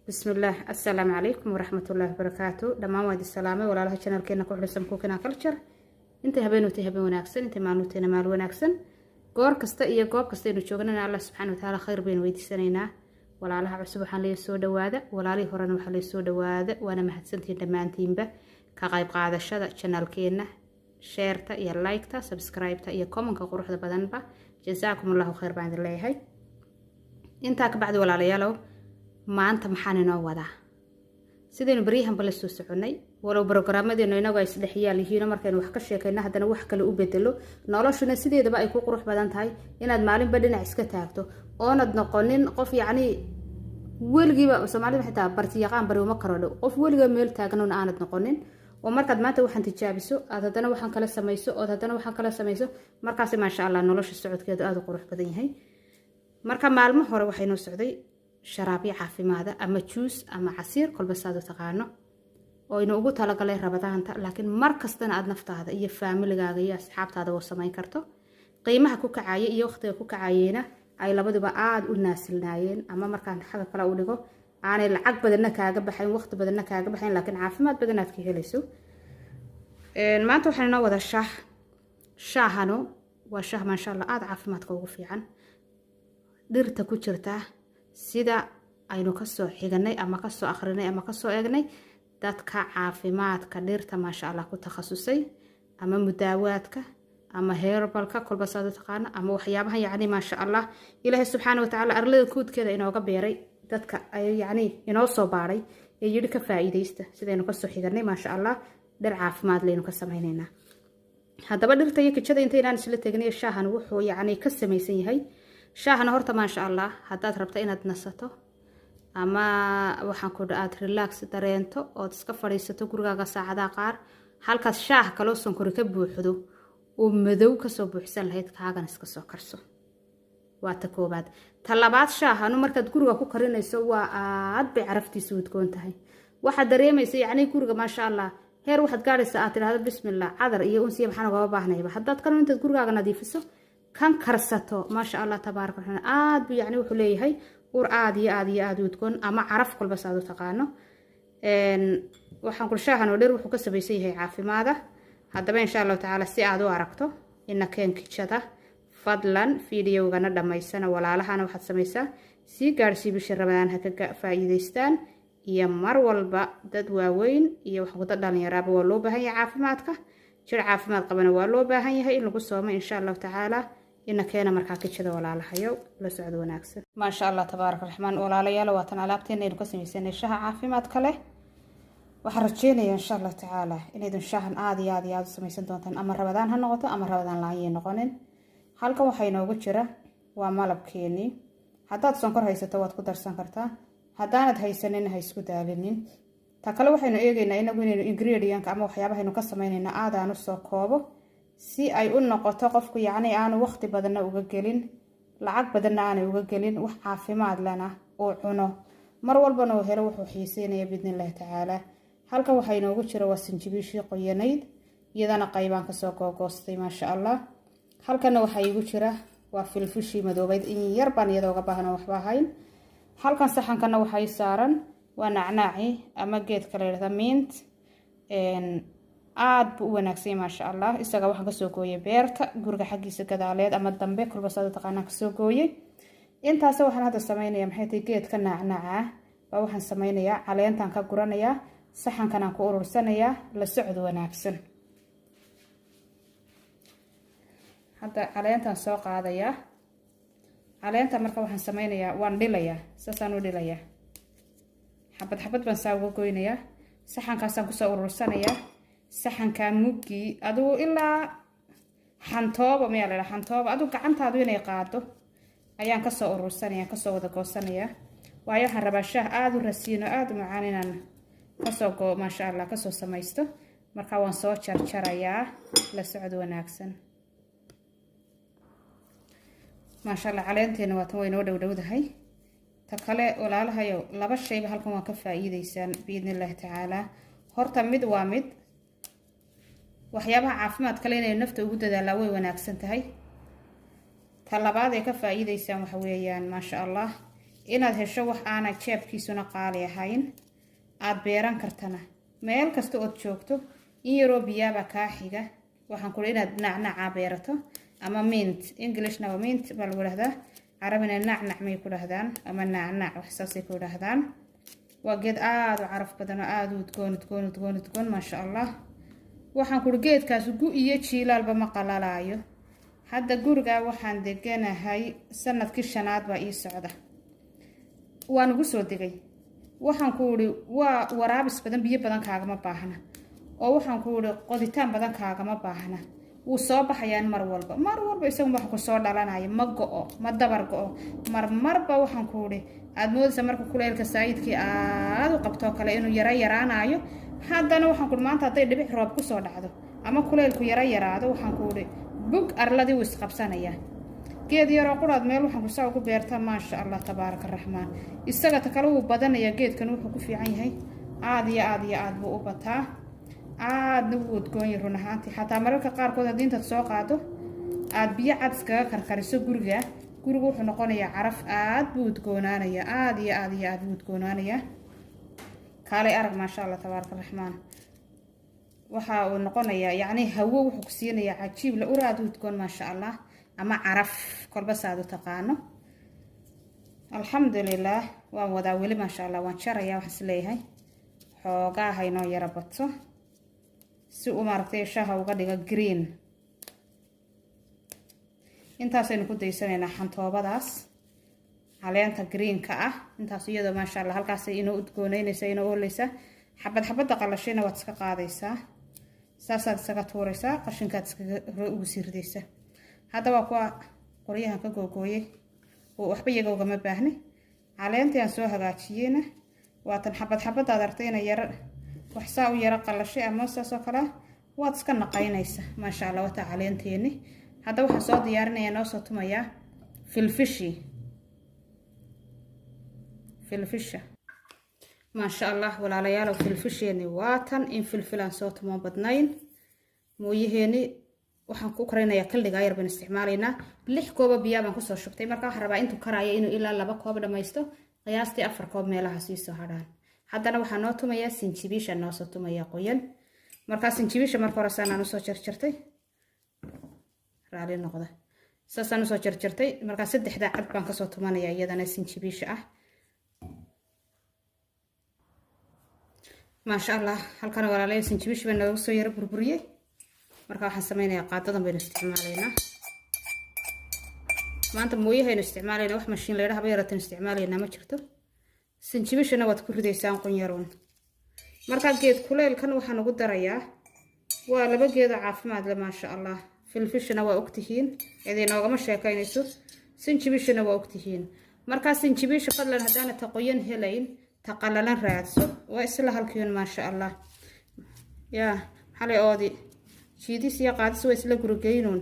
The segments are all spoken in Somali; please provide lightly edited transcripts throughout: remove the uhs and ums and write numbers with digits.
بسم الله السلام عليكم ورحمة الله وبركاته دمان وادي السلامة ولا لها channel كينا كل حسن كوكنا كلتشر انت هبين وتهبين وناكسن انت مالوتينا مال وناكسن goor kasta iyo goob kasta inuu joognana Allah subhanahu wa ta'ala khayr been weydiisanayna walaalaha cusub waxaan leeyahay soo dhawaada walaalihii horena waxaan leeyahay soo dhawaada waana mahadsantiin dhamaantiinba ka qayb qaadashada channelkeena share-ta iyo like-ta subscribe-ta iyo comment-ka quruxda badanba jazaakumullahu khayr baan leeyahay inta ka bacdi walaalayaalow maanta maxaan inoo wadaa sidaynu bariyahan bal soo soconay walow barnaamijyada inagu ay saddex yaal yihiin markaynu wax ka sheekayna haddana wax kale u bedelo noloshuna sideedaba ay ku qurux badan tahay inaad maalinba dhinac iska taagto oonad noqonin qof yacni weligiiba Soomaalida xitaa barti yaqaan bari uma karo qof weliga meel taagnoon aanad noqonin oo markaad maanta waxaan tijaabiso aad haddana waxaan kala samayso oo haddana waxaan kala samayso markaas ma sha Allah nolosha socodkeedu aad u qurux badan yahay marka maalmo hore waxaynu socday sharaabyo caafimaad ama juice ama casiir kolba saad u taqaano oo inuu ugu talagalay rabadaanta laakiin mar kastana aad naftaada iyo familygaaga iyo asxaabtaada oo sameyn karto qiimaha ku kacaya iyo waqtiga ku kacayeena ay labaduba aad u naasilnaayeen ama markaan xaga kala u dhigo aanay lacag badanna kaaga baxayn waqti badanna kaaga baxayn laakiin caafimaad badan aad ka helayso maanta waxaan inoo wada shaahano waa shaah ma sha Allah aad caafimaadka ugu fiican dhirta ku jirta sida aynu ka soo xiganay ama ka soo akhrinay ama ka soo eegnay dadka caafimaadka dhirta ma sha Allah ku takhasusay ama mudaawaadka ama herbalka kolba saad u taqaan ama waxyaabaha yacni ma sha Allah Ilaahay subhanahu wa ta'ala arlada koodkeeda inooga beeray dadka ay yacni inoo soo baaray ee yiri ka faa'iideysta sidaynu ka soo xiganay ma sha Allah dhir caafimaad leeynu ka sameeynayna haddaba dhirta iyo kijada intaynaan isla tagnay shaahan wuxuu yacni ka samaysan yahay shaahana horta ma sha Allah haddaad rabto inaad nasato ama waxaan ku dhaad relax dareento oo iska fadhiisato gurigaaga saacadaha qaar halkaas shaah kale sonkori ka buuxdo oo madow ka soo buuxsan lahayd kaagan iska soo karso waa ta koobaad ta labaad shaahanu markaad guriga ku karinayso waa aad bay caraftiisu udgoon tahay waxa dareemaysa yacni guriga ma sha Allah heer waxaad gaaraysaa aad tiraahdo bismillah cadar iyo unsiya maxaan uga baahnayba haddaad kan intaad gurigaaga nadiifiso kan karsato ma sha Allah tabaaraka wa ta'ala aad bu yacni wuxuu leeyahay ur aad iyo aad udgoon ama caraf kolba saad u taqaano waxaan ku shaahan oo dheer wuxuu ka sabaysan yahay caafimaada haddaba insha Allah ta'ala si aad u aragto ina keen kijada fadlan fiidiyowgana dhamaysana walaalahana waxaad samaysaa si gaarsii bisha Ramadaan ha ka faa'iideystaan iyo mar walba dad waaweyn iyo wax wada dhalinyaraba waa loo baahan yahay caafimaadka jir caafimaad qabana waa loo baahan yahay in lagu soomo insha Allah ta'ala ina keena markaa kijada walaalahayo la socod wanaagsan ma sha Allah tabaaraka raxmaan walaalayaal waa tan alaabteena inuu ka sameeyay shaah caafimaad kale waxaan rajeynayaa insha Allah ta'ala inaydan shaahan aad iyo aad sameeysan doontaan ama Ramadaan ha noqoto ama Ramadaan la'aan noqonin halka waxa inoogu jira waa malabkeeni haddaad sonkor haysato waad ku darsan kartaa haddaanad haysanin ha isku daalinin ta kale waxaynu eegaynaa inagu inaynu ingredient ama waxyaabaha aynu ka sameynayna aad aan u soo koobo si ay u noqoto qofku yacni aanu waqti badan uga gelin lacag badan aan uga gelin wax caafimaad lana oo cuno mar walbana oo helo wuxuu xiiseynaya bidnillaahi ta'ala halka waxa inoogu jira waa sinjibiishii qoyanayd iyadana qaybaan ka soo googoostay ma sha Allah halkana waxa igu jira waa filfishi madoobayd in yar baan iyada uga baahan waxba ahayn halkan saxankana waxa saaran waa nacnaaci ama geed kale leeyahay mint aad buu wanaagsan ma sha Allah isaga waxaan ka soo gooyay beerta guriga xaqiisa gadaaleed ama dambe kulba saad taqaanaa ka soo gooyay intaas waxaan hadda sameeyay maxay tahay geedka nacnaaca waxaan sameeyaa caleentan ka guranayaa saxankan aan ku urursanayaa la socod wanaagsan hadda caleentan soo qaadayaa caleenta marka waxaan sameeyaa waan dhilayaa saasaan u dhilayaa xabad baan saa uga goynayaa saxankaasaan ku soo urursanayaa saxanka muggi aduu ilaa xantooba ma yaalaa xantooba aduu gacantaadu inay qaado ayaan ka soo urursanayaa ka soo wada goosanayaa waayo waxaan rabaa shaah aad u rasiino aad u macaan inaan ka soo go ma sha Allah ka soo samaysto marka waan soo jarjarayaa la socod wanaagsan ma sha Allah caleenteena waa tan way noo dhowdahay ta kale walaalahayo laba shayba halkan waan ka faa'iideysaan biidnillaahi ta'ala horta mid waa mid waxyaabaha caafimaad kale inay nafta ugu dadaalaa way wanaagsan tahay ta labaad ee ka faa'iideysaan waxa weeyaan ma sha Allah inaad hesho wax aanay jeebkiisuna qaali ahayn aad beeran kartana meel kasta ood joogto in yaroo biyaaba kaa xiga waxaan kula inaad nacnaca beerato ama mint Englishna waa mint baa lagu dhahdaa carabina nacnac may ku dhahdaan ama nacnac wax saasay ku dhahdaan waa geed aad u caraf badan oo aad u udgoon maasha Allah waxaan kula geedkaas gu iyo jiilaalba ma qalalaayo hadda guriga waxaan deganahay sanadkii 5aad baa ii socda waan ugu soo degay waxaan ku uri waa waraabis badan biyo badan kaagama baahna oo waxaan ku uri qoditaan badan kaagama baahna wuu soo baxayaan mar walba isagu wax ku soo dhalanaya ma go'o ma dabar go'o marba waxaan ku uri aad moodaysa marka kuleelka saayidkii aad u qabto kale inuu yaraanayo haddana waxaan ku maanta haday dhibic roob ku soo dhacdo ama kuleelku yaraado waxaan ku uri bug arladii wis qabsanaya geed yaro quraad meel waxaan ku soo ugu beertaa maasha Allah tabaaraka rahmaan isaga ta kale uu badanaya geedkan wuxuu ku fiican yahay aad iyo aad buu u bataa aad u udgoon yahay run ahaantii xataa mararka qaarkood haddii intaad soo qaado aad biyo cad iskaga karkariso guriga wuxuu noqonayaa caraf aad buu udgoonaanaya aad buu udgoonaanaya kaalay arag maasha Allah tabaaraka rahmaan waxa uu noqonayaa yacni hawo wuxuu ku siinayaa cajiib la uraad udgoon maasha Allah ama caraf kolba saadu taqaano alxamdulillaah waan wadaa weli maasha Allah waan jarayaa wax isleeyahay xoogaa haynoo yara bato si uu maaragtay shaaha uga dhiga green intaasaynu ku daysanaynaa xantoobadaas caleenta greenka ah intaas iyadoo maasha Allah halkaas inuu udgoonaynaysa inuu oolaysa xabadda qalashayna waad iska qaadaysaa saasaad isaga tuuraysaa qashinkaad iskaga ugu sirdaysaa hadda waa kuwa qoryahan ka googooyay oo waxba iyaga ugama baahni caleentii aan soo hagaajiyeyna waatan xabadaad artay inay yara wax saa u yara qalashay ama saasoo kale waad iska naqaynaysa maasha Allah wata caleenteeni hadda waxaan soo diyaarinaya noo soo tumayaa filfisha maasha Allah walaalayaal filfisheeni waatan in filfilan soo tumo badnayn mooyaheeni waxaan ku karinayaa kaldhiga yar baan isticmaalaynaa 6 koob biyo baan ku soo shubtay marka waxaan rabaa intuu karaayo inuu ilaa 2 koob dhamaysto qiyaastii 4 koob meelaha sii soo hadhaan haddana waxaan noo tumayaa sinjibiisha noo soo tumayaa qoyan marka sinjibiisha marka hore sanaan soo jarjartay raali noqda saasaan soo jarjartay marka 3 cad baan ka soo tumanayaa iyadana sinjibiisha ah maasha Allah halkan walaalay sinjibiisha baan noogu soo yara burburiyay marka waxaan sameynayaa qaadadan baynu isticmaalaynaa maanta mooyahaynu isticmaalaynaa wax mashiin leedahay haba yaratan isticmaalaynaa ma jirto sinjibishana waad ku ridaysaan qonyaroon marka geed kuleelkan waxaan ugu darayaa waa 2 geed caafimaad leh maasha Allah filfishana waa ogtihiin idin oogama sheekaynayso sinjibishana waa ogtihiin marka sinjibisha fadlan hadana taqoyan helayn taqalalan raadso waa isla halkiin maasha Allah yaa xalay oodi jiidis iyo qaadis way isla gurugeynoon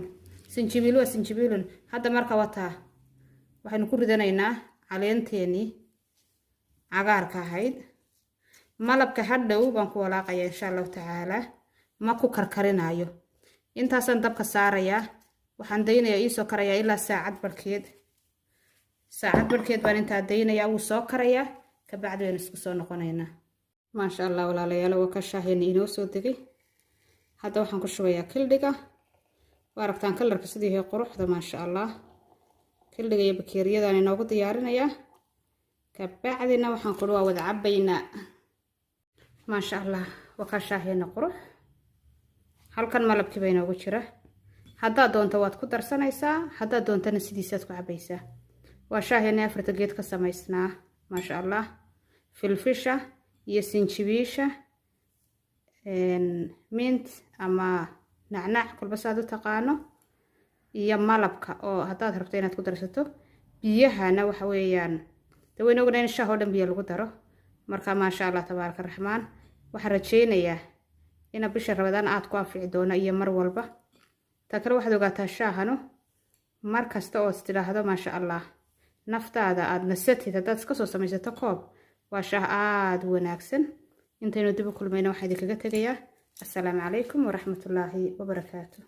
sinjibiilun hadda marka wataa waxaynu ku ridanaynaa caleenteeni cagaarka ahayd malabka hadhow baan ku walaaqayaa insha Allah taala ma ku karkarinayo intaasan dabka saarayaa waxaan daynayaa ii soo karayaa ilaa saacad barkeed baan inta daynayaa uu soo karayaa ka bacdi waan isku soo noqonaynaa maasha Allah walaalayaal waa ka shaaheen inoo soo degay hadda waxaan ku shubayaa kildhiga waaragtaan kalarka sidii quruxda maasha Allah kildhiga iyo bakeeriyadan inoogu diyaarinayaa ka bacdina waxaan ku wada cabaynaa maasha Allah waa ka shaaheen qurux halkan malabkii bay inoogu jira hadda doonto waad ku darsanaysaa hadda doontana sidiisaad ku cabaysaa waa shaaheen 4 geed ka samaysnaa maasha Allah filfisha iyo sinjibiisha mint ama nacnac kulba saad u taqaano iyo malabka oo hadaad rabto inaad ku darsato biyahana waxa weeyaan dawayna ognayn shaaho dhan biyo lagu daro marka maasha Allah tabaaraka rahmaan waxa rajeynayaa in bisha Ramadaan aad ku anfici doona iyo mar walba ta kale waxaad ogaataa shaahano mar kasta oo istiraahdo maasha Allah naftaada aad nasatid hadaad iska soo samaysato koob waa shaah aad wanaagsan intaynu dib u kulmayna waxaan idinkaga tagayaa assalaamu calaykum waraxmatullaahi wabarakaatuh